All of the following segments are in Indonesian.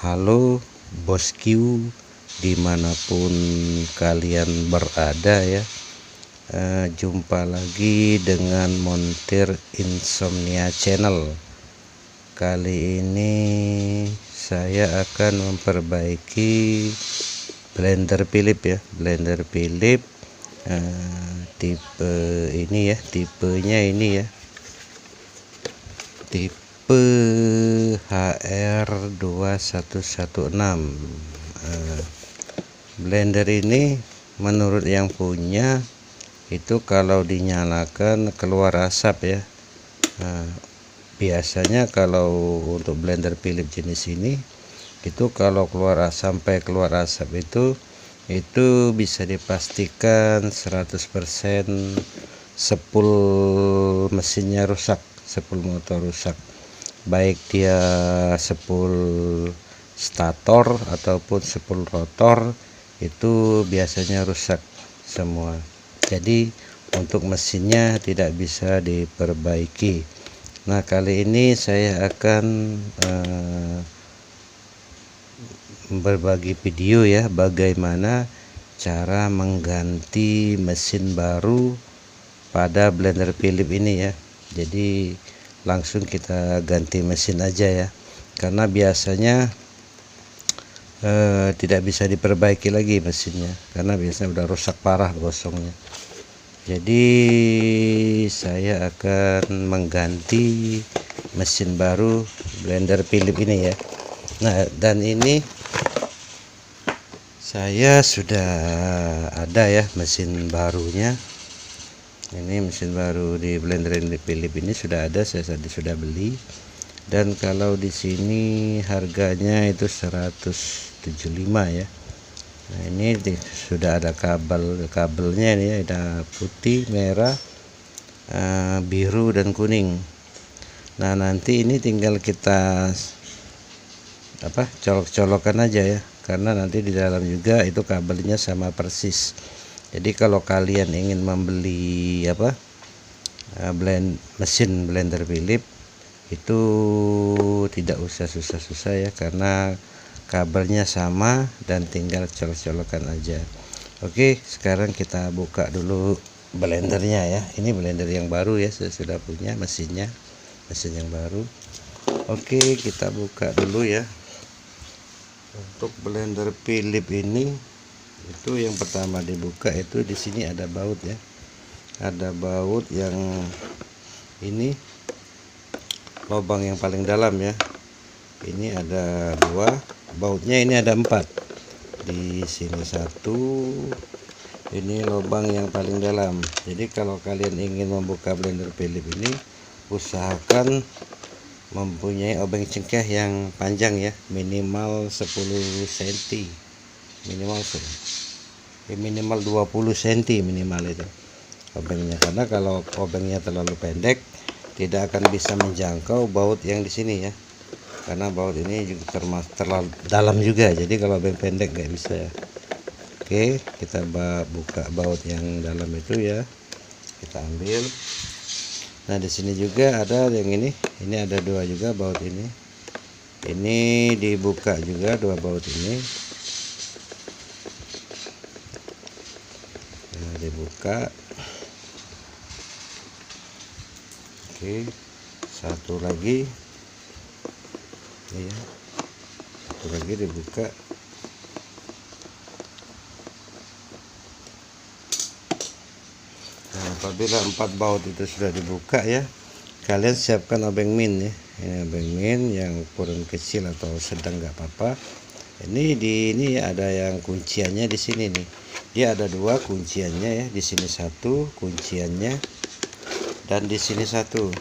Halo bosku, dimanapun kalian berada ya. Jumpa lagi dengan Montir Insomnia Channel. Kali ini saya akan memperbaiki blender Philips ya, blender Philips tipe ini ya, tipenya ini ya, tipe HR2116. Blender ini menurut yang punya itu kalau dinyalakan keluar asap ya. Biasanya kalau untuk blender Philips jenis ini itu kalau sampai keluar asap itu bisa dipastikan 100% sepul mesinnya rusak, sepul motor rusak, baik dia sepul stator ataupun sepul rotor itu biasanya rusak semua. Jadi untuk mesinnya tidak bisa diperbaiki. Nah, kali ini saya akan berbagi video ya, bagaimana cara mengganti mesin baru pada blender Philips ini ya. Jadi langsung kita ganti mesin aja ya, karena biasanya tidak bisa diperbaiki lagi mesinnya, karena biasanya udah rusak parah gosongnya. Jadi saya akan mengganti mesin baru blender Philips ini ya. Nah, dan ini saya sudah ada ya mesin barunya. Ini mesin baru di blender Philips ini sudah ada, saya sudah beli. Dan kalau di sini harganya itu 175 ya. Nah, ini sudah ada kabelnya ini ya, ada putih, merah, biru dan kuning. Nah, nanti ini tinggal kita colok-colokan aja ya, karena nanti di dalam juga itu kabelnya sama persis. Jadi kalau kalian ingin membeli mesin blender Philips itu tidak usah susah-susah ya, karena kabelnya sama dan tinggal colok-colokan aja. Oke, sekarang kita buka dulu blendernya ya. Ini blender yang baru ya, saya sudah punya mesin yang baru. Oke, kita buka dulu ya. Untuk blender Philips ini itu yang pertama dibuka itu di sini ada baut ya. Ada baut yang ini lubang yang paling dalam ya. Ini ada 2, bautnya ini ada 4. Di sini 1, ini lubang yang paling dalam. Jadi kalau kalian ingin membuka blender Philips ini, usahakan mempunyai obeng cengkeh yang panjang ya, minimal 10 cm, minimal 20 cm minimal itu obengnya, karena kalau obengnya terlalu pendek tidak akan bisa menjangkau baut yang di sini ya, karena baut ini juga terlalu dalam juga, jadi kalau obeng pendek nggak bisa ya. Oke, kita buka baut yang dalam itu ya, kita ambil. Nah, di sini juga ada yang ini ada 2 juga baut ini dibuka juga 2 baut ini. Nah, dibuka. Oke, satu lagi ya, satu lagi dibuka. Nah, apabila 4 baut itu sudah dibuka ya, kalian siapkan obeng min ya. Ini obeng min yang ukuran kecil atau sedang nggak apa-apa. Ini ada yang kunciannya di sini nih. Dia ada 2 kunciannya ya, di sini 1 kunciannya dan di sini 1.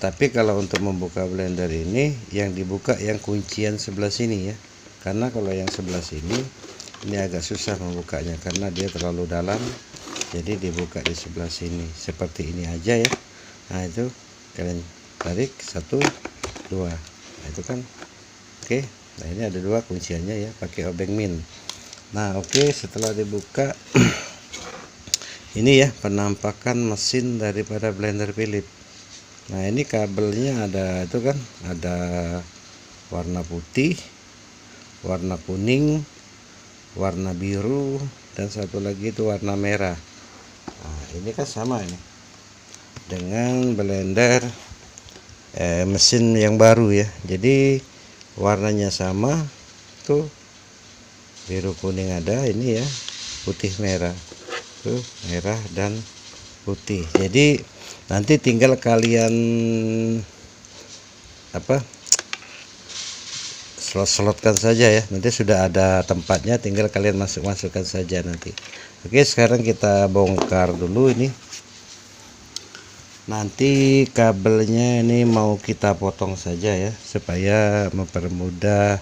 Tapi kalau untuk membuka blender ini yang dibuka yang kuncian sebelah sini ya, karena kalau yang sebelah sini ini agak susah membukanya karena dia terlalu dalam. Jadi dibuka di sebelah sini seperti ini aja ya. Nah, itu kalian tarik 1, 2. Nah, itu kan oke. Nah, ini ada 2 kunciannya ya, pakai obeng min. Nah, oke, setelah dibuka ini ya penampakan mesin daripada blender Philips. Nah, ini kabelnya ada itu kan, ada warna putih, warna kuning, warna biru, dan satu lagi itu warna merah. Nah, ini kan sama ini dengan blender mesin yang baru ya. Jadi warnanya sama tuh, biru kuning ada, ini ya putih merah tuh, merah dan putih. Jadi nanti tinggal kalian slot-slotkan saja ya, nanti sudah ada tempatnya, tinggal kalian masukkan saja nanti. Oke, sekarang kita bongkar dulu ini. Nanti kabelnya ini mau kita potong saja ya, supaya mempermudah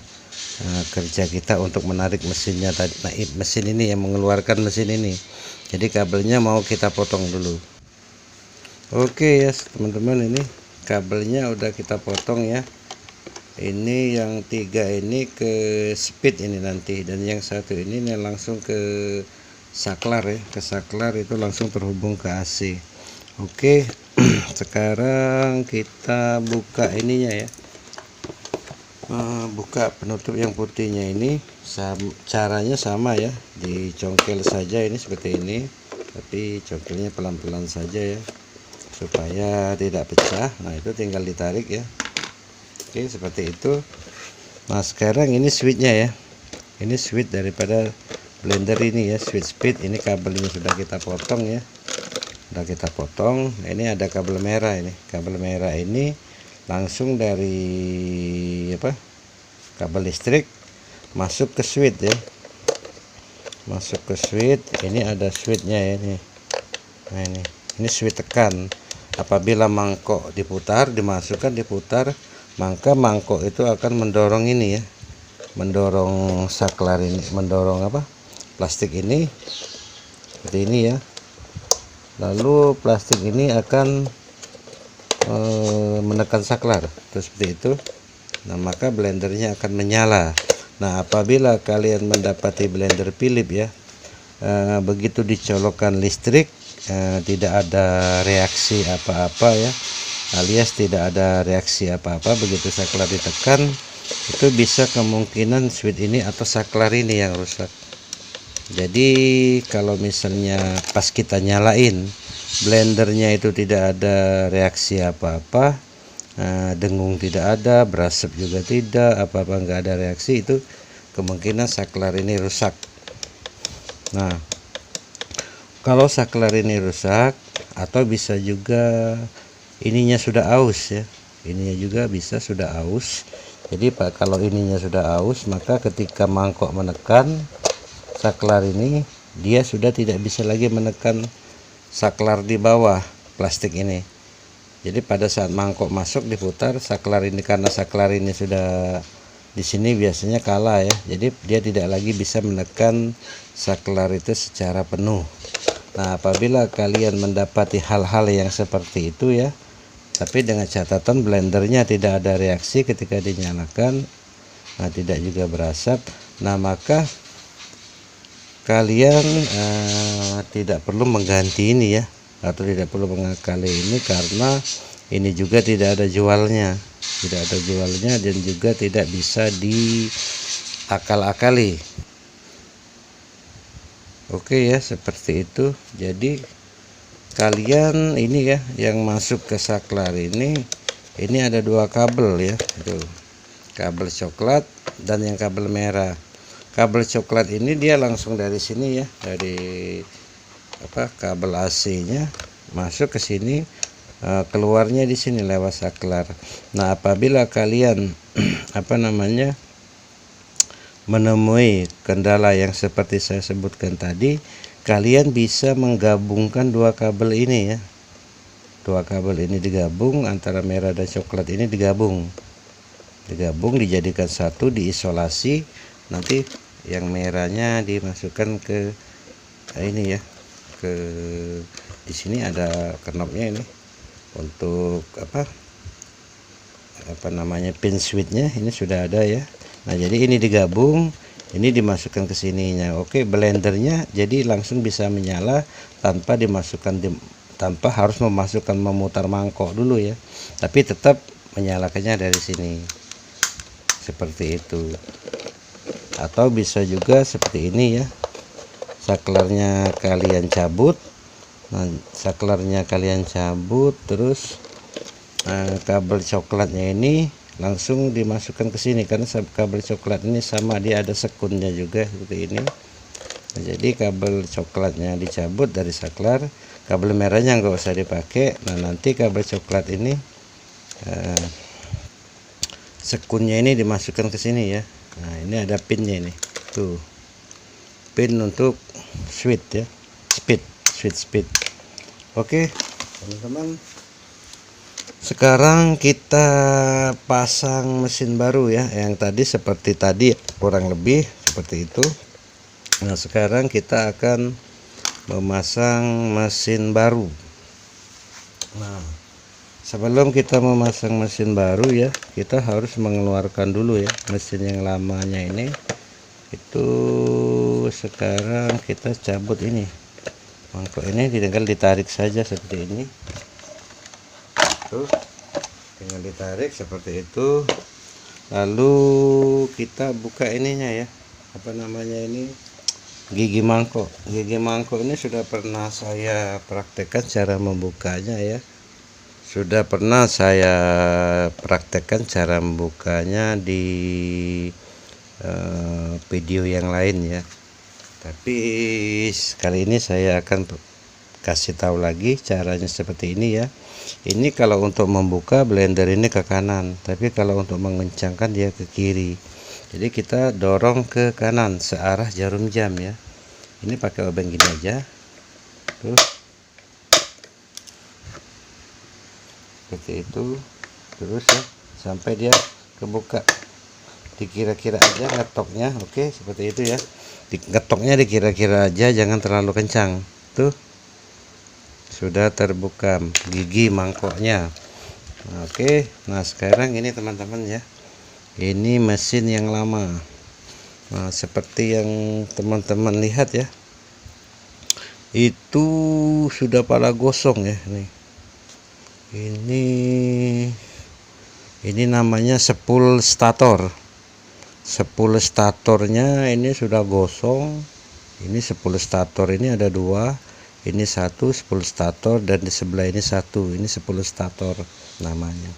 kerja kita untuk menarik mesinnya tadi. Nah, mesin ini yang mengeluarkan mesin ini, jadi kabelnya mau kita potong dulu. Oke ya teman-teman, ini kabelnya udah kita potong ya. Ini yang 3 ini ke speed ini nanti, dan yang satu ini langsung ke saklar ya, ke saklar itu langsung terhubung ke AC. Oke. Sekarang kita buka ininya ya, buka penutup yang putihnya ini. Caranya sama ya, dicongkel saja ini seperti ini, tapi congkelnya pelan-pelan saja ya, supaya tidak pecah. Nah, itu tinggal ditarik ya. Oke, seperti itu. Nah, sekarang ini switchnya ya, ini switch daripada blender ini ya, switch speed. Ini kabelnya sudah kita potong ya, sudah kita potong. Ini ada kabel merah, ini kabel merah ini langsung dari kabel listrik masuk ke switch ya, masuk ke switch. Ini ada switchnya ya, ini. Nah, ini switch tekan. Apabila mangkok diputar, dimasukkan, diputar, maka mangkok itu akan mendorong ini ya, mendorong saklar ini, mendorong plastik ini seperti ini ya. Lalu plastik ini akan menekan saklar terus seperti itu. Nah, maka blendernya akan menyala. Nah, apabila kalian mendapati blender Philips ya, begitu dicolokkan listrik, tidak ada reaksi apa-apa ya, alias tidak ada reaksi apa-apa, begitu saklar ditekan, itu bisa kemungkinan switch ini atau saklar ini yang rusak. Jadi kalau misalnya pas kita nyalain blendernya itu tidak ada reaksi apa-apa, dengung tidak ada, berasap juga tidak, apa-apa nggak ada reaksi, itu kemungkinan saklar ini rusak. Nah, kalau saklar ini rusak, atau bisa juga ininya sudah aus ya, ininya juga bisa sudah aus. Jadi kalau ininya sudah aus, maka ketika mangkok menekan saklar ini, dia sudah tidak bisa lagi menekan saklar di bawah plastik ini. Jadi pada saat mangkok masuk diputar, saklar ini, karena saklar ini sudah di sini biasanya kalah ya, jadi dia tidak lagi bisa menekan saklar itu secara penuh. Nah, apabila kalian mendapati hal-hal yang seperti itu ya, tapi dengan catatan blendernya tidak ada reaksi ketika dinyalakan, nah tidak juga berasap, nah maka kalian tidak perlu mengganti ini ya, atau tidak perlu mengakali ini, karena ini juga tidak ada jualnya, dan juga tidak bisa diakal-akali. Oke ya, seperti itu. Jadi kalian ini ya, yang masuk ke saklar ini ada 2 kabel ya, itu kabel coklat dan yang kabel merah. Kabel coklat ini dia langsung dari sini ya, dari kabel AC-nya masuk ke sini, keluarnya di sini lewat saklar. Nah, apabila kalian menemui kendala yang seperti saya sebutkan tadi, kalian bisa menggabungkan 2 kabel ini ya. 2 kabel ini digabung, antara merah dan coklat ini digabung, dijadikan satu, diisolasi. Nanti yang merahnya dimasukkan ke ini ya, ke di sini ada knopnya ini untuk pin switchnya ini sudah ada ya. Nah, jadi ini digabung, ini dimasukkan ke sininya. Oke, blendernya jadi langsung bisa menyala tanpa tanpa harus memutar mangkok dulu ya, tapi tetap menyalakannya dari sini seperti itu. atau bisa juga seperti ini ya, saklarnya kalian cabut. Nah, saklarnya kalian cabut, terus kabel coklatnya ini langsung dimasukkan ke sini, karena kabel coklat ini sama, dia ada sekunnya juga seperti ini. Nah, jadi kabel coklatnya dicabut dari saklar, kabel merahnya nggak usah dipakai. Nah, nanti kabel coklat ini sekunnya ini dimasukkan ke sini ya. Nah, ini ada pinnya ini, tuh pin untuk switch ya, switch speed. Oke teman-teman, sekarang kita pasang mesin baru ya, yang tadi seperti tadi kurang lebih seperti itu. Nah, sekarang kita akan memasang mesin baru. Nah, sebelum kita memasang mesin baru ya, kita harus mengeluarkan dulu ya mesin yang lamanya ini. Itu sekarang kita cabut ini mangkok ini, tinggal ditarik saja seperti ini. Tuh, tinggal ditarik seperti itu. Lalu kita buka ininya ya, apa namanya ini, gigi mangkok. Gigi mangkok ini sudah pernah saya praktekkan cara membukanya ya. Sudah pernah saya praktekkan cara membukanya di video yang lain ya. Tapi kali ini saya akan kasih tahu lagi caranya seperti ini ya. Ini kalau untuk membuka blender ini ke kanan, tapi kalau untuk mengencangkan dia ke kiri. Jadi kita dorong ke kanan searah jarum jam ya. Ini pakai obeng gini aja. Tuh. Seperti itu. Terus ya sampai dia kebuka. Dikira-kira aja ngetoknya. Oke, seperti itu ya. Ngetoknya dikira-kira aja, jangan terlalu kencang. Tuh. Sudah terbuka gigi mangkoknya. Oke, nah sekarang ini teman-teman ya, ini mesin yang lama. Nah, seperti yang teman-teman lihat ya, itu sudah pada gosong ya nih. Ini namanya spool stator. Spool statornya ini sudah gosong. Ini spool stator ini ada dua. Ini satu spool stator, dan di sebelah ini satu, ini spool stator namanya.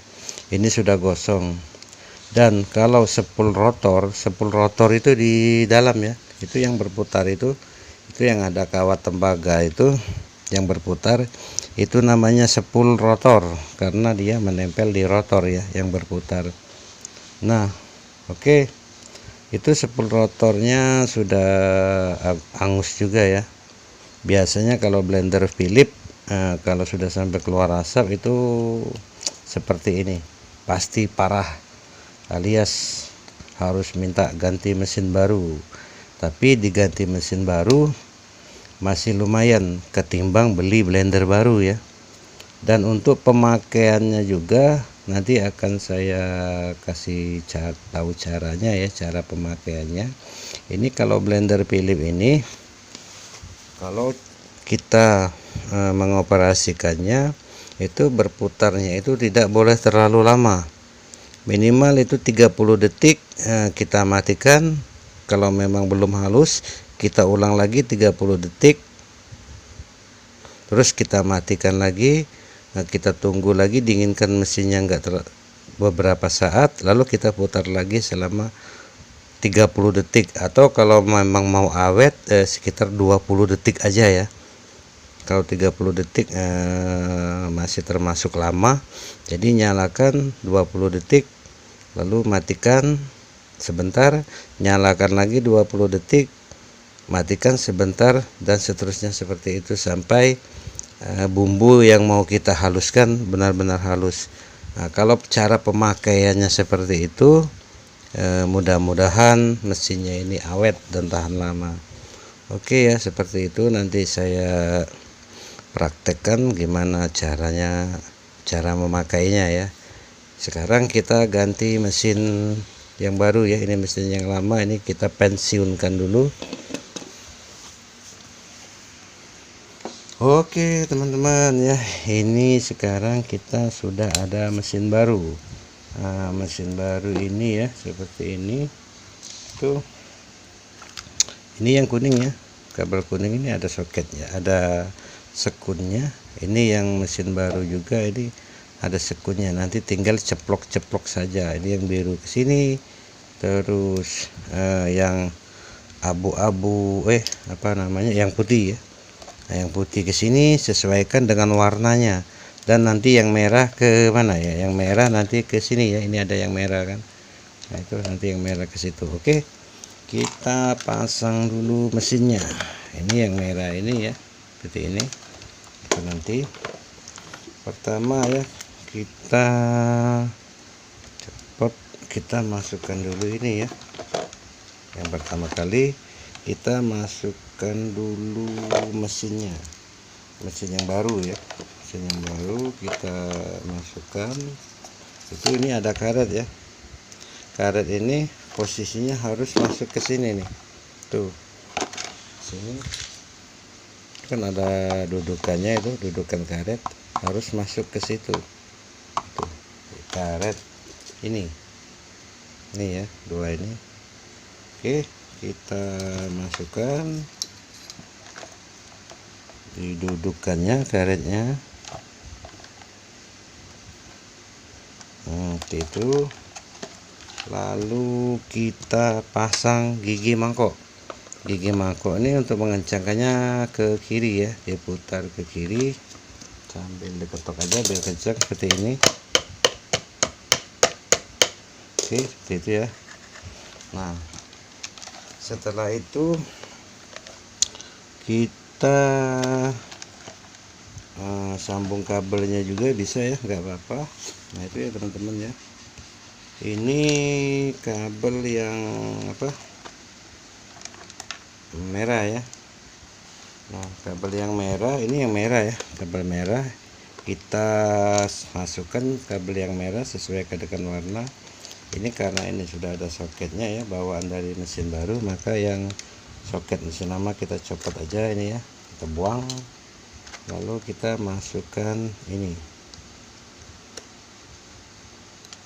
Ini sudah gosong. Dan kalau spool rotor itu di dalam ya, itu yang berputar itu yang ada kawat tembaga itu yang berputar, itu namanya spool rotor karena dia menempel di rotor ya yang berputar. Nah, oke. Itu spool rotornya sudah angus juga ya. Biasanya kalau blender Philips kalau sudah sampai keluar asap itu seperti ini, pasti parah, alias harus minta ganti mesin baru. Tapi diganti mesin baru masih lumayan ketimbang beli blender baru ya. Dan untuk pemakaiannya juga nanti akan saya kasih tahu caranya ya, cara pemakaiannya. Ini kalau blender Philips ini, kalau kita mengoperasikannya itu berputarnya itu tidak boleh terlalu lama, minimal itu 30 detik kita matikan. Kalau memang belum halus, kita ulang lagi 30 detik, terus kita matikan lagi. Kita tunggu lagi, dinginkan mesinnya beberapa saat, lalu kita putar lagi selama 30 detik, atau kalau memang mau awet sekitar 20 detik aja ya. Kalau 30 detik masih termasuk lama, jadi nyalakan 20 detik, lalu matikan sebentar, nyalakan lagi 20 detik, matikan sebentar, dan seterusnya seperti itu sampai bumbu yang mau kita haluskan benar-benar halus. Nah, kalau cara pemakaiannya seperti itu, mudah-mudahan mesinnya ini awet dan tahan lama. Oke ya, seperti itu. Nanti saya praktekkan gimana caranya, cara memakainya ya. Sekarang kita ganti mesin yang baru ya. Ini mesin yang lama, ini kita pensiunkan dulu. Oke teman-teman ya, ini sekarang kita sudah ada mesin baru. Nah, mesin baru ini ya seperti ini tuh. Ini yang kuning ya, kabel kuning ini ada soketnya, ada sekunnya. Ini yang mesin baru juga, ini ada sekunnya, nanti tinggal ceplok-ceplok saja. Ini yang biru ke sini, terus yang abu-abu apa namanya, yang putih ya. Nah, yang putih ke sini sesuaikan dengan warnanya, dan nanti yang merah ke mana ya, yang merah nanti ke sini ya. Ini ada yang merah kan, nah itu nanti yang merah ke situ. Oke, kita pasang dulu mesinnya. Ini yang merah ini ya, seperti ini. Itu nanti pertama ya, kita cepat kita masukkan dulu ini ya. Yang pertama kali kita masukkan dulu mesinnya, mesin yang baru ya, mesin yang baru kita masukkan. Itu ini ada karet ya, karet ini posisinya harus masuk ke sini nih, tuh sini kan ada dudukannya, itu dudukan karet harus masuk ke situ. Tuh, karet ini ya, dua ini. Oke, kita masukkan didudukannya karetnya. Seperti itu. Lalu kita pasang gigi mangkok. Gigi mangkok ini untuk mengencangkannya ke kiri ya, diputar ke kiri sambil diketok aja biar kencang seperti ini. Oke, seperti itu ya. Nah, setelah itu kita sambung kabelnya juga bisa ya, nggak apa-apa. Nah itu ya teman-teman ya, ini kabel yang apa, merah ya. Nah kabel yang merah, ini yang merah ya, kabel merah kita masukkan kabel yang merah sesuai dengan warna. Ini karena ini sudah ada soketnya ya, bawaan dari mesin baru, maka yang soket mesin lama kita copot aja ini ya, kita buang. Lalu kita masukkan ini.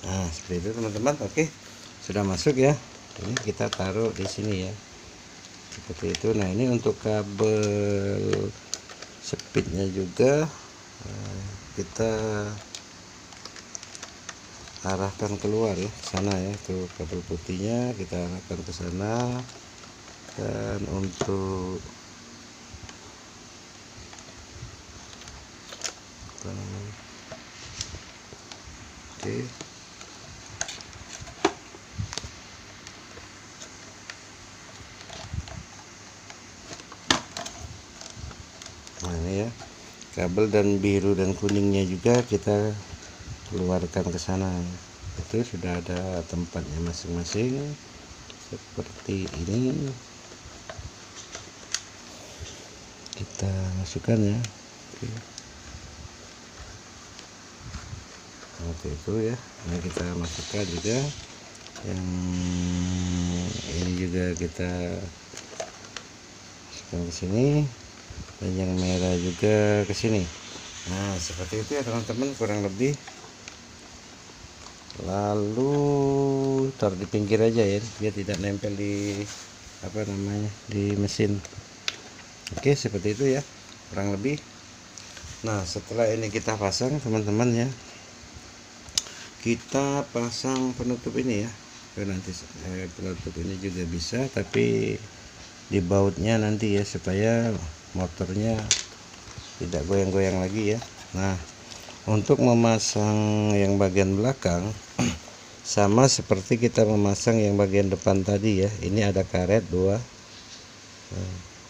Nah seperti itu teman-teman. Oke, sudah masuk ya. Ini kita taruh di sini ya, seperti itu. Nah ini untuk kabel speednya juga kita arahkan keluar ya, ke sana ya. Tuh kabel putihnya kita arahkan ke sana. Dan untuk oke, nah ini ya, kabel dan biru dan kuningnya juga kita keluarkan ke sana. Itu sudah ada tempatnya masing-masing seperti ini. Kita masukkan ya. Oke. Seperti itu ya. Nah kita masukkan juga yang ini juga kita masukkan ke sini, dan yang merah juga ke sini. Nah seperti itu ya teman-teman, kurang lebih. Lalu taruh di pinggir aja ya, biar tidak nempel di apa namanya, di mesin. Oke, seperti itu ya kurang lebih. Nah setelah ini kita pasang teman-teman ya, kita pasang penutup ini ya. Nanti penutup ini juga bisa, tapi di bautnya nanti ya, supaya motornya tidak goyang-goyang lagi ya. Nah untuk memasang yang bagian belakang sama seperti kita memasang yang bagian depan tadi ya. Ini ada karet dua.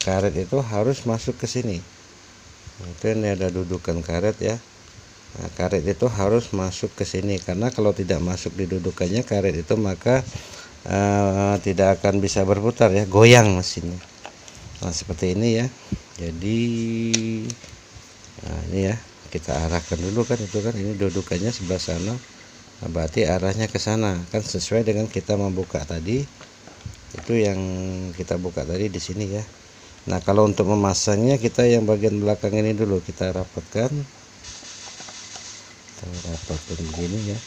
Karet itu harus masuk ke sini. Nah, itu ini ada dudukan karet ya. Nah, karet itu harus masuk ke sini, karena kalau tidak masuk di dudukannya karet itu, maka tidak akan bisa berputar ya, goyang mesinnya. Nah seperti ini ya. Jadi nah ini ya, kita arahkan dulu kan, itu kan ini dudukannya sebelah sana. Nah, berarti arahnya ke sana kan, sesuai dengan kita membuka tadi. Itu yang kita buka tadi di sini ya. Nah kalau untuk memasangnya, kita yang bagian belakang ini dulu kita rapatkan. Kita rapatkan begini ya.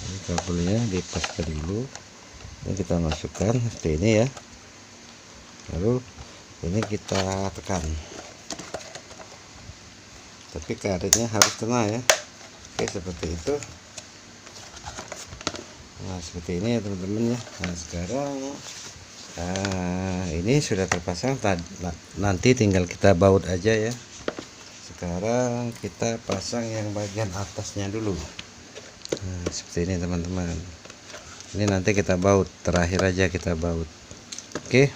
Ini kabelnya dipaskan dulu, ini kita masukkan seperti ini ya. lalu ini kita tekan, tapi karetnya harus kena ya. Oke, seperti itu. Nah, seperti ini ya teman-teman ya. Nah, sekarang ini sudah terpasang, nanti tinggal kita baut aja ya. Sekarang kita pasang yang bagian atasnya dulu. Nah, seperti ini teman-teman. Ini nanti kita baut, terakhir aja kita baut. Oke,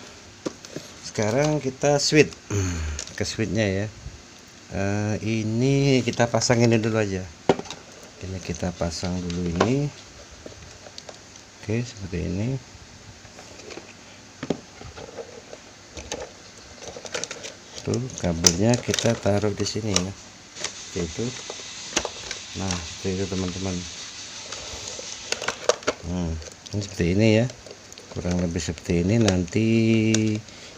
sekarang kita switch ke switchnya ya. Ini kita pasang ini dulu aja. Ini kita pasang dulu ini. Oke, seperti ini. Tuh, kabelnya kita taruh di sini ya. Seperti itu. Nah, seperti itu teman-teman. Ini seperti ini ya, kurang lebih seperti ini. Nanti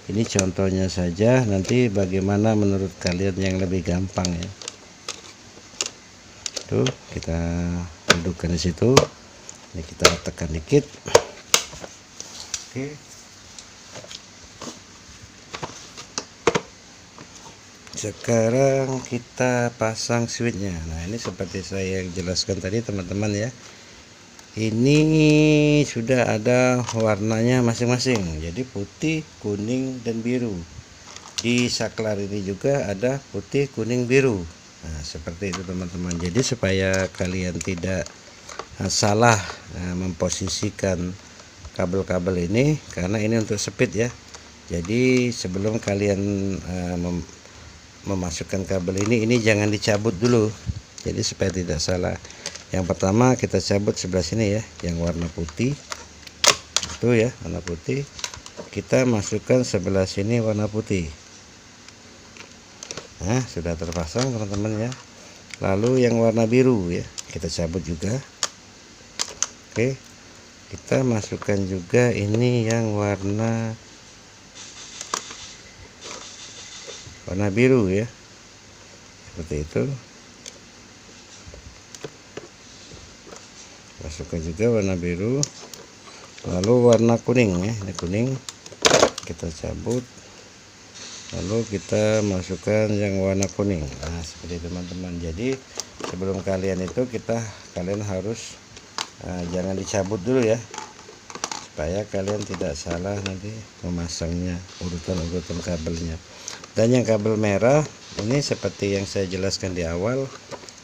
ini contohnya saja, nanti bagaimana menurut kalian yang lebih gampang ya. Tuh, kita dudukkan di situ. Ini kita tekan dikit. Oke, sekarang kita pasang switchnya. Nah, ini seperti saya jelaskan tadi teman-teman ya, ini sudah ada warnanya masing-masing, jadi putih, kuning, dan biru. Di saklar ini juga ada putih, kuning, biru. Nah, seperti itu teman-teman. Jadi supaya kalian tidak salah memposisikan kabel-kabel ini, karena ini untuk speed ya. Jadi sebelum kalian memasukkan kabel ini jangan dicabut dulu, jadi supaya tidak salah. Yang pertama kita cabut sebelah sini ya, yang warna putih itu ya, warna putih. Kita masukkan sebelah sini warna putih. Nah, sudah terpasang teman-teman ya. Lalu yang warna biru ya, kita cabut juga. Oke, kita masukkan juga ini yang warna biru ya, seperti itu. Masukkan juga warna biru, lalu warna kuning ya, ini kuning kita cabut, lalu kita masukkan yang warna kuning. Nah, seperti teman-teman. Jadi sebelum kalian itu kalian harus jangan dicabut dulu ya, supaya kalian tidak salah nanti memasangnya, urutan kabelnya. Dan yang kabel merah ini seperti yang saya jelaskan di awal,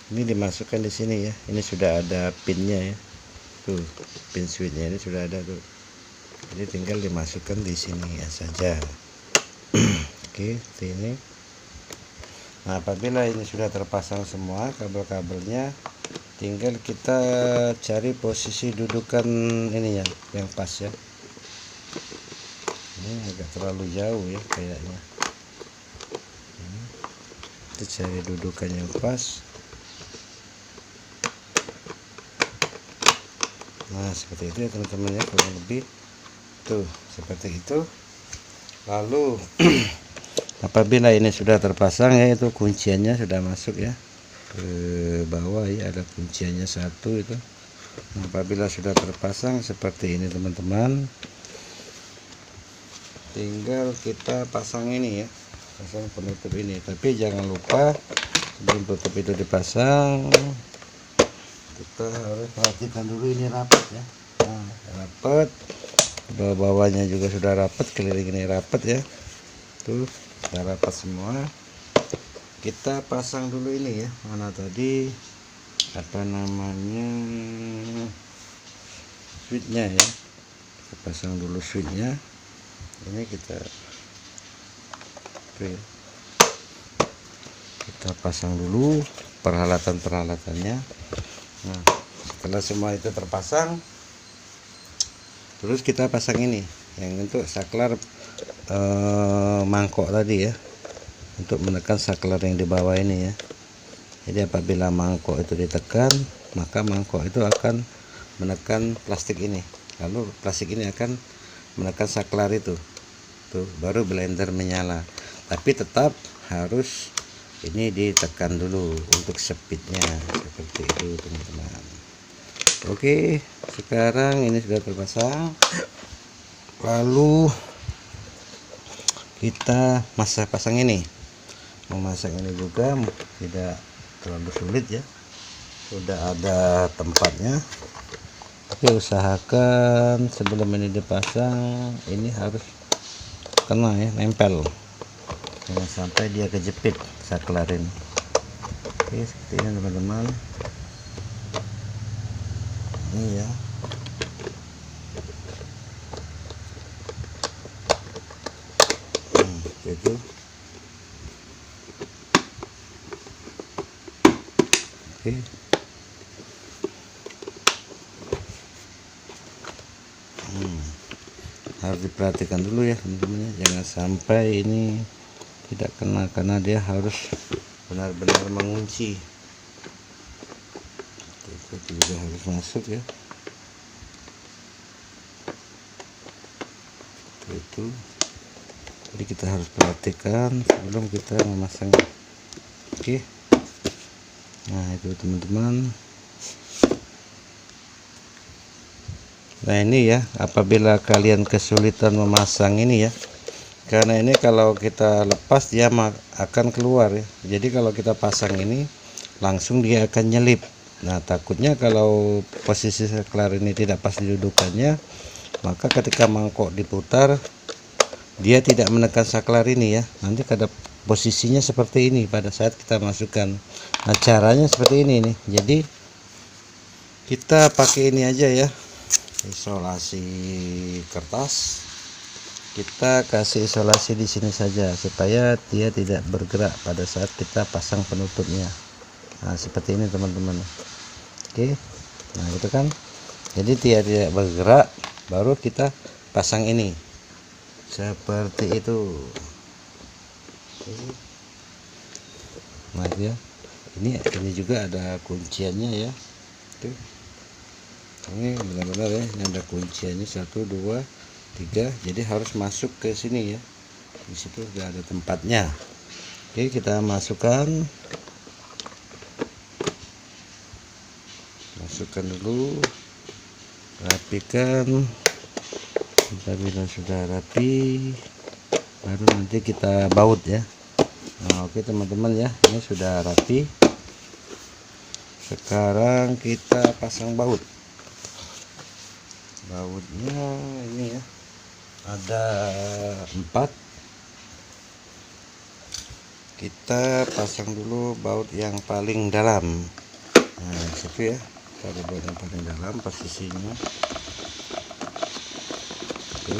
ini dimasukkan di sini ya. Ini sudah ada pinnya ya. Tuh, pin switchnya ini sudah ada tuh. Jadi tinggal dimasukkan di sini ya saja. Oke, seperti ini. Nah, apabila ini sudah terpasang semua kabel-kabelnya, tinggal kita cari posisi dudukan ininya yang pas ya. Ini agak terlalu jauh ya kayaknya. Kita cari dudukan yang pas. Nah, seperti itu ya teman-teman ya, kurang lebih tuh seperti itu. Lalu apabila ini sudah terpasang ya, itu kunciannya sudah masuk ya ke bawah ya, ada kunciannya satu itu. Nah, apabila sudah terpasang seperti ini teman-teman, tinggal kita pasang ini ya, pasang penutup ini. Tapi jangan lupa sebelum tutup itu dipasang, kita harus perhatikan dulu ini rapat ya. Nah, rapat, bawah-bawahnya juga sudah rapat, keliling ini rapat ya. Tuh, sudah rapat semua. Kita pasang dulu ini ya, mana tadi apa namanya, switchnya ya. Kita pasang dulu switchnya. Ini kita pasang dulu peralatan-peralatannya. Nah, setelah semua itu terpasang, terus kita pasang ini yang untuk saklar mangkok tadi ya, untuk menekan saklar yang di bawah ini ya. Jadi apabila mangkok itu ditekan, maka mangkok itu akan menekan plastik ini, lalu plastik ini akan menekan saklar itu. Tuh, baru blender menyala. Tapi tetap harus ini ditekan dulu untuk speednya, seperti itu teman-teman. Oke, sekarang ini sudah terpasang. Lalu kita pasang ini. Memasang ini juga tidak terlalu sulit ya, sudah ada tempatnya. Tapi usahakan sebelum ini dipasang ini harus kena ya, nempel, jangan sampai dia kejepit saklar ini. Oke, seperti ini teman-teman. Ini ya, itu oke. Harus diperhatikan dulu ya teman-teman, jangan sampai ini tidak kena, karena dia harus benar-benar mengunci. Itu juga harus masuk ya, itu jadi kita harus perhatikan sebelum kita memasang. Oke, nah itu teman-teman. Nah ini ya, apabila kalian kesulitan memasang ini ya, karena ini kalau kita lepas dia akan keluar ya. Jadi kalau kita pasang ini langsung dia akan nyelip. Nah takutnya kalau posisi saklar ini tidak pas didudukannya, maka ketika mangkok diputar dia tidak menekan saklar ini ya. Nanti kada posisinya seperti ini pada saat kita masukkan. Nah caranya seperti ini nih. Jadi kita pakai ini aja ya, isolasi kertas. Kita kasih isolasi di sini saja supaya dia tidak bergerak pada saat kita pasang penutupnya. Nah seperti ini teman-teman. Oke, nah gitu kan, jadi dia tidak bergerak, baru kita pasang ini seperti itu. Nah ya, ini juga ada kunciannya ya. Tuh, ini benar-benar ya, ini ada kunciannya 1 2 3, jadi harus masuk ke sini ya. Di situ sudah ada tempatnya. Oke, kita masukkan dulu, rapikan. Bila sudah rapi, baru nanti kita baut ya. Nah oke teman-teman ya, ini sudah rapi. Sekarang kita pasang baut. Bautnya ini ya, ada 4. Kita pasang dulu baut yang paling dalam. Nah situ ya, kita baut yang paling dalam posisinya. Oke.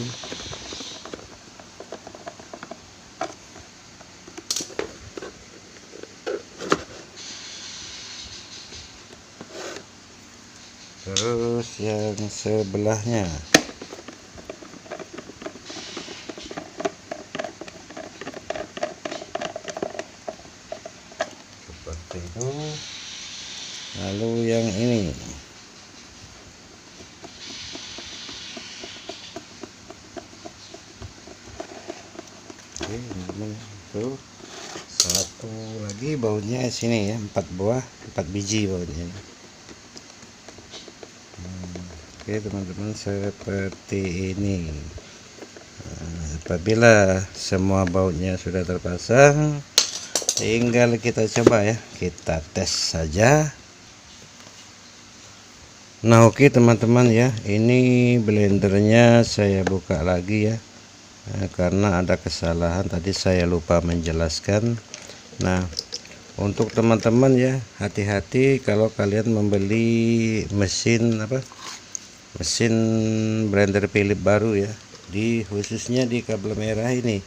Terus yang sebelahnya seperti itu. Lalu yang ini oke teman-teman, itu satu lagi bautnya sini ya, 4 buah, 4 biji bautnya. Oke teman-teman, seperti ini. Nah, apabila semua bautnya sudah terpasang, tinggal kita coba ya, kita tes saja. Nah oke teman-teman ya, ini blendernya saya buka lagi ya, karena ada kesalahan tadi saya lupa menjelaskan. Nah untuk teman-teman ya, hati-hati kalau kalian membeli mesin mesin blender Philips baru ya, khususnya di kabel merah ini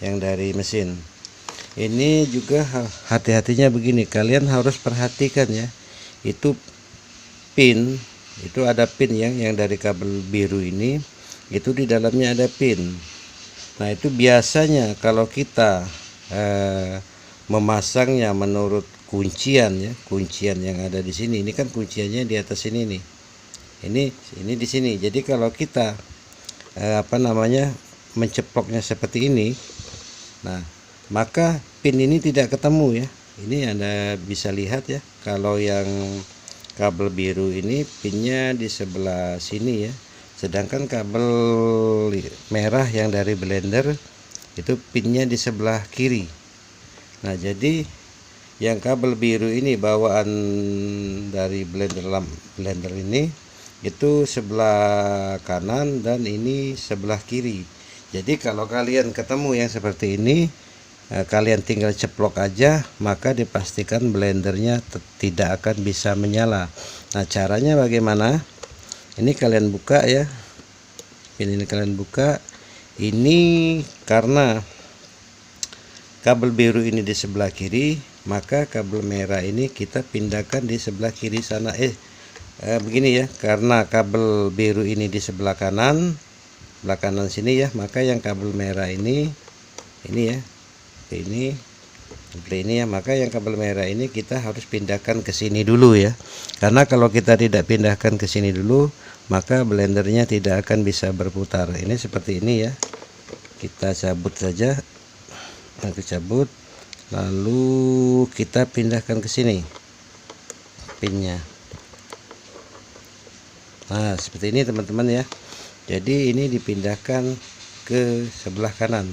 yang dari mesin ini. Juga hati-hatinya begini, kalian harus perhatikan ya, itu pin, itu ada pin yang dari kabel biru ini, itu di dalamnya ada pin. Nah itu biasanya kalau kita memasangnya menurut kuncian ya, kuncian yang ada di sini, ini kan kunciannya di atas ini nih, ini di sini. Jadi kalau kita menceploknya seperti ini, nah maka pin ini tidak ketemu ya. Ini Anda bisa lihat ya, kalau yang kabel biru ini pinnya di sebelah sini ya, sedangkan kabel merah yang dari blender itu pinnya di sebelah kiri. Nah, jadi yang kabel biru ini bawaan dari blender ini itu sebelah kanan dan ini sebelah kiri. Jadi kalau kalian ketemu yang seperti ini, kalian tinggal ceplok aja, maka dipastikan blendernya tidak akan bisa menyala. Nah, caranya bagaimana? Ini kalian buka ya, ini kalian buka. Ini karena kabel biru ini di sebelah kiri, maka kabel merah ini kita pindahkan di sebelah kiri sana. Begini ya, karena kabel biru ini di sebelah kanan sini ya, maka yang kabel merah ini ya, ini seperti ini ya, maka yang kabel merah ini kita harus pindahkan ke sini dulu ya, karena kalau kita tidak pindahkan ke sini dulu, maka blendernya tidak akan bisa berputar. Ini seperti ini ya, kita cabut saja, aku cabut, lalu kita pindahkan ke sini pinnya. Nah, seperti ini teman-teman ya. Jadi ini dipindahkan ke sebelah kanan.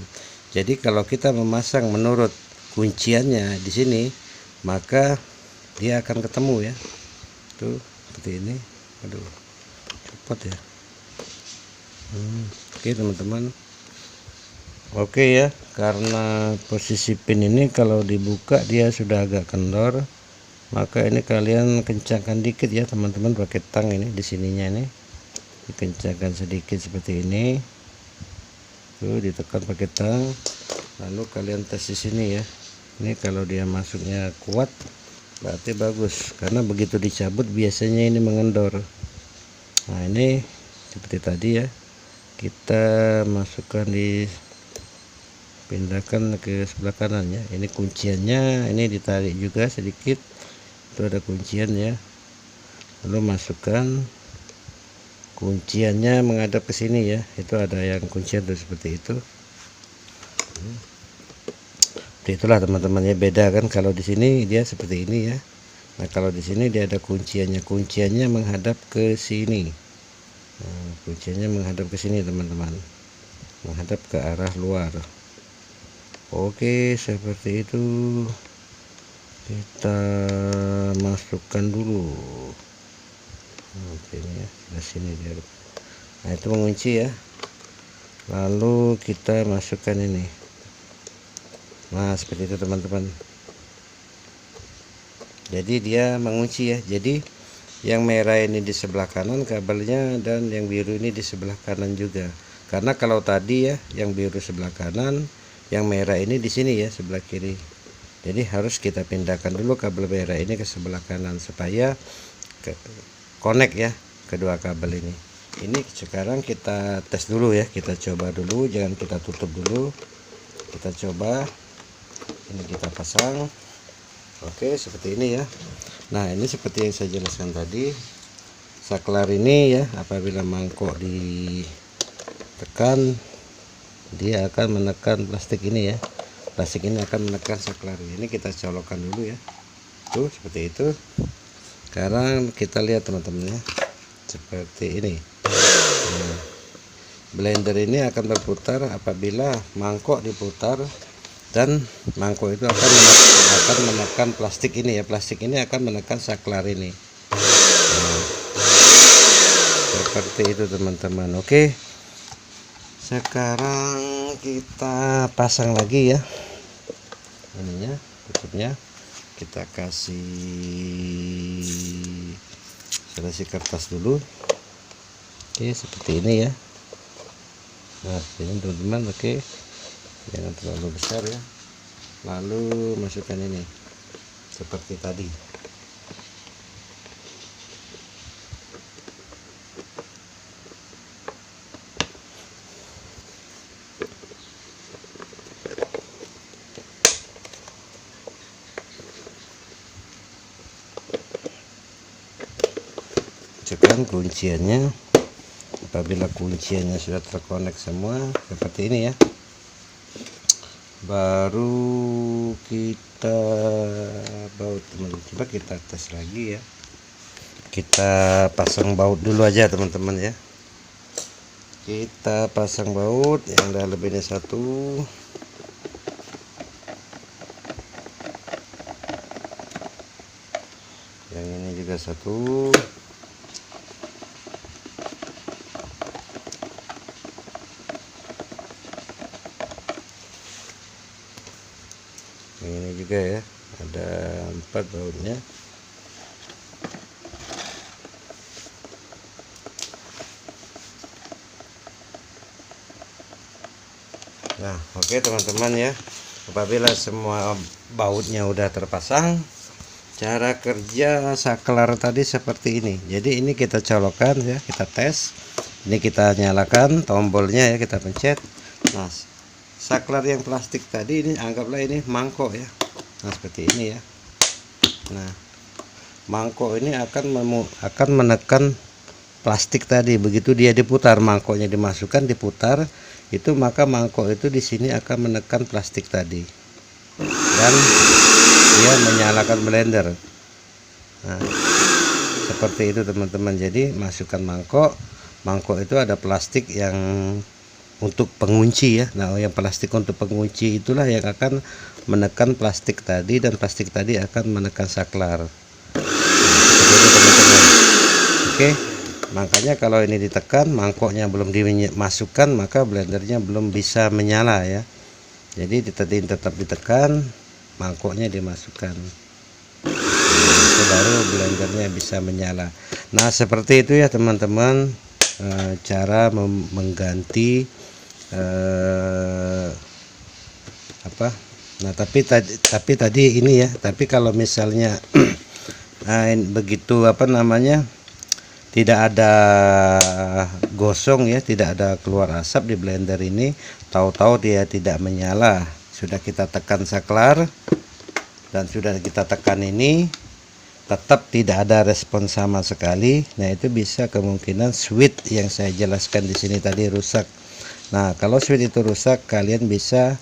Jadi kalau kita memasang menurut kunciannya di sini, maka dia akan ketemu ya. Tuh, seperti ini. Aduh, cepat ya. Oke teman-teman. Oke ya, karena posisi pin ini kalau dibuka dia sudah agak kendor, maka ini kalian kencangkan dikit ya teman-teman, pakai tang ini di sininya ini dikencangkan sedikit seperti ini. Tuh, ditekan pakai tang, lalu kalian tes di sini ya. Ini kalau dia masuknya kuat berarti bagus, karena begitu dicabut biasanya ini mengendor. Nah, ini seperti tadi ya, kita masukkan pindahkan ke sebelah kanan ya. Ini kunciannya, ini ditarik juga sedikit, itu ada kuncian ya, lalu masukkan kunciannya menghadap ke sini ya, itu ada yang kuncian tuh seperti itu. Itulah teman-teman ya, beda kan, kalau di sini dia seperti ini ya. Nah, kalau di sini dia ada kunciannya menghadap ke sini. Nah, kunciannya menghadap ke sini teman-teman, menghadap ke arah luar. Oke, seperti itu. Kita masukkan dulu. Oke, ini ya, di sini dia. Nah, itu mengunci ya. Lalu kita masukkan ini. Nah, seperti itu teman-teman. Jadi dia mengunci ya. Jadi yang merah ini di sebelah kanan kabelnya, dan yang biru ini di sebelah kanan juga. Karena kalau tadi ya, yang biru sebelah kanan, yang merah ini di sini ya, sebelah kiri. Jadi harus kita pindahkan dulu kabel merah ini ke sebelah kanan supaya connect ya kedua kabel ini. Ini sekarang kita tes dulu ya, kita coba dulu, jangan kita tutup dulu. Kita coba. Ini kita pasang. Oke, seperti ini ya. Nah, ini seperti yang saya jelaskan tadi, saklar ini ya, apabila mangkok ditekan, dia akan menekan plastik ini ya. Plastik ini akan menekan saklar ini. Kita colokkan dulu ya. Tuh, seperti itu. Sekarang kita lihat teman-teman ya, seperti ini. Nah, blender ini akan berputar apabila mangkok diputar, dan mangkok itu akan menekan plastik ini ya. Plastik ini akan menekan saklar ini. Nah, seperti itu teman-teman. Oke, sekarang kita pasang lagi ya ininya, tutupnya. Kita kasih selesi kertas dulu. Oke, seperti ini ya. Nah, ini teman-teman. Oke, jangan terlalu besar ya. Lalu masukkan ini seperti tadi. Masukkan kunciannya. Apabila kunciannya sudah terkonek semua seperti ini ya, baru kita baut teman-teman. Coba kita tes lagi ya, kita pasang baut dulu aja teman-teman ya. Kita pasang baut yang udah lebih dari satu. Yang ini juga satu. Yang ini juga ya, ada 4 bautnya. Nah, oke teman-teman ya, apabila semua bautnya udah terpasang, cara kerja saklar tadi seperti ini. Jadi ini kita colokkan ya, kita tes. Ini kita nyalakan tombolnya ya, kita pencet. Nah, saklar yang plastik tadi ini anggaplah ini mangkok ya. Nah, seperti ini ya. Nah, mangkok ini akan menekan plastik tadi. Begitu dia diputar, mangkoknya dimasukkan, diputar, itu maka mangkok itu di sini akan menekan plastik tadi. Dan dia menyalakan blender. Nah, seperti itu teman-teman. Jadi masukkan mangkok itu ada plastik yang untuk pengunci ya. Nah, yang plastik untuk pengunci itulah yang akan menekan plastik tadi, dan plastik tadi akan menekan saklar. Seperti itu teman-teman. Oke, makanya kalau ini ditekan, mangkoknya belum dimasukkan, maka blendernya belum bisa menyala ya. Jadi tetap ditekan, mangkoknya dimasukkan, itu baru blendernya bisa menyala. Nah, seperti itu ya teman-teman, cara mengganti nah tapi tadi ini ya, tapi kalau misalnya begitu tidak ada gosong ya, tidak ada keluar asap di blender ini, tahu-tahu dia tidak menyala, sudah kita tekan saklar dan sudah kita tekan ini tetap tidak ada respon sama sekali. Nah, itu bisa kemungkinan switch yang saya jelaskan di sini tadi rusak. Nah, kalau switch itu rusak, kalian bisa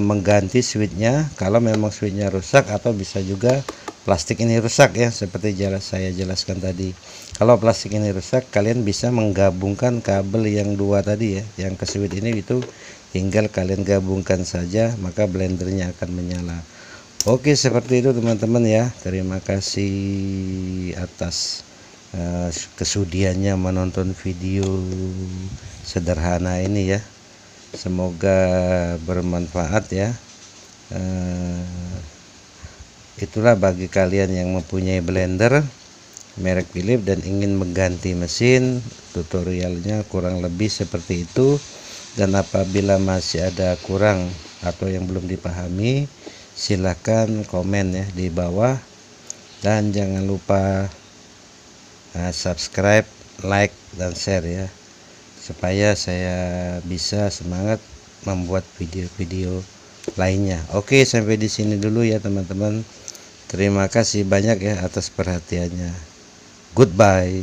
mengganti switchnya kalau memang switchnya rusak, atau bisa juga plastik ini rusak ya, seperti saya jelaskan tadi. Kalau plastik ini rusak, kalian bisa menggabungkan kabel yang dua tadi ya, yang ke switch ini, itu tinggal kalian gabungkan saja, maka blendernya akan menyala. Oke, seperti itu teman-teman ya. Terima kasih atas kesudiannya menonton video sederhana ini ya. Semoga bermanfaat ya. Itulah bagi kalian yang mempunyai blender merek Philips dan ingin mengganti mesin, tutorialnya kurang lebih seperti itu. Dan apabila masih ada kurang atau yang belum dipahami, silahkan komen ya di bawah, dan jangan lupa subscribe, like, dan share ya, supaya saya bisa semangat membuat video-video lainnya. Oke, sampai di sini dulu ya teman-teman. Terima kasih banyak ya atas perhatiannya. Goodbye.